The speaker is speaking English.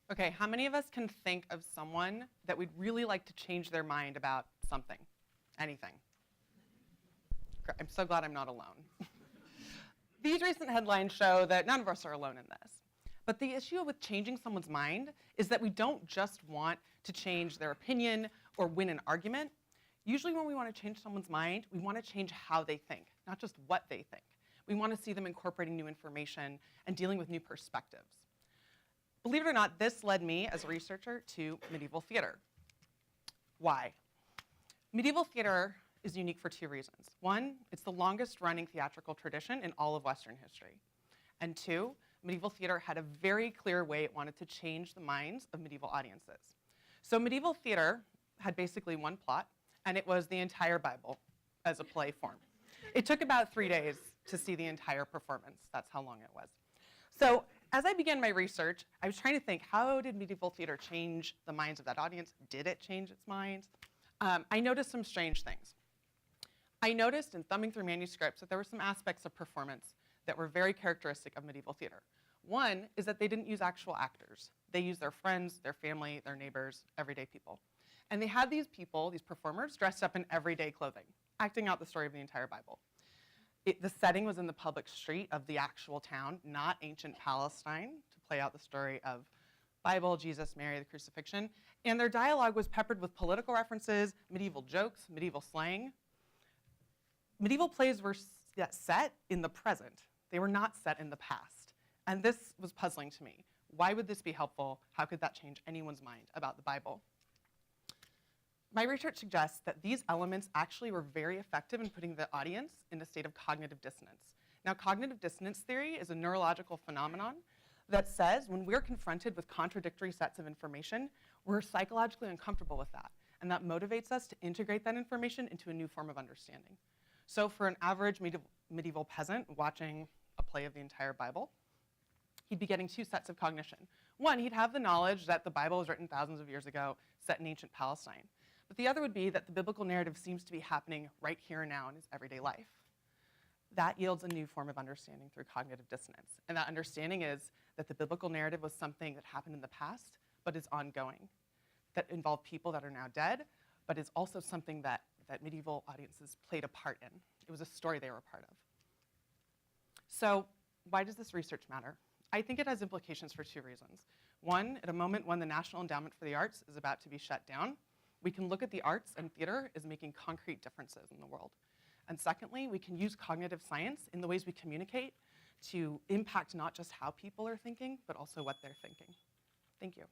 Okay, how many of us can think of someone that we'd really like to change their mind about something, anything? I'm so glad I'm not alone. These recent headlines show that none of us are alone in this. But the issue with changing someone's mind is that we don't just want to change their opinion or win an argument. Usually when we want to change someone's mind, we want to change how they think, not just what they think. We want to see them incorporating new information and dealing with new perspectives. Believe it or not, this led me as a researcher to medieval theater. Why? Medieval theater is unique for two reasons. One, it's the longest running theatrical tradition in all of Western history. And two, medieval theater had a very clear way it wanted to change the minds of medieval audiences. So medieval theater had basically one plot, and it was the entire Bible as a play form. It took about 3 days to see the entire performance. That's how long it was. So as I began my research, I was trying to think, how did medieval theater change the minds of that audience? Did it change its minds? I noticed some strange things. I noticed in thumbing through manuscripts that there were some aspects of performance that were very characteristic of medieval theater. One is that they didn't use actual actors. They used their friends, their family, their neighbors, everyday people. And they had these people, these performers, dressed up in everyday clothing, acting out the story of the entire Bible. The setting was in the public street of the actual town, not ancient Palestine, to play out the story of Bible, Jesus, Mary, the crucifixion. And their dialogue was peppered with political references, medieval jokes, medieval slang. Medieval plays were set in the present. They were not set in the past. And this was puzzling to me. Why would this be helpful? How could that change anyone's mind about the Bible? My research suggests that these elements actually were very effective in putting the audience in a state of cognitive dissonance. Now, cognitive dissonance theory is a neurological phenomenon that says when we're confronted with contradictory sets of information, we're psychologically uncomfortable with that. And that motivates us to integrate that information into a new form of understanding. So for an average medieval peasant watching a play of the entire Bible, he'd be getting two sets of cognition. One, he'd have the knowledge that the Bible was written thousands of years ago, set in ancient Palestine. But the other would be that the biblical narrative seems to be happening right here and now in his everyday life. That yields a new form of understanding through cognitive dissonance. And that understanding is that the biblical narrative was something that happened in the past, but is ongoing, that involved people that are now dead, but is also something that medieval audiences played a part in. It was a story they were a part of. So why does this research matter? I think it has implications for two reasons. One, at a moment when the National Endowment for the Arts is about to be shut down, we can look at the arts and theater as making concrete differences in the world. And secondly, we can use cognitive science in the ways we communicate to impact not just how people are thinking, but also what they're thinking. Thank you.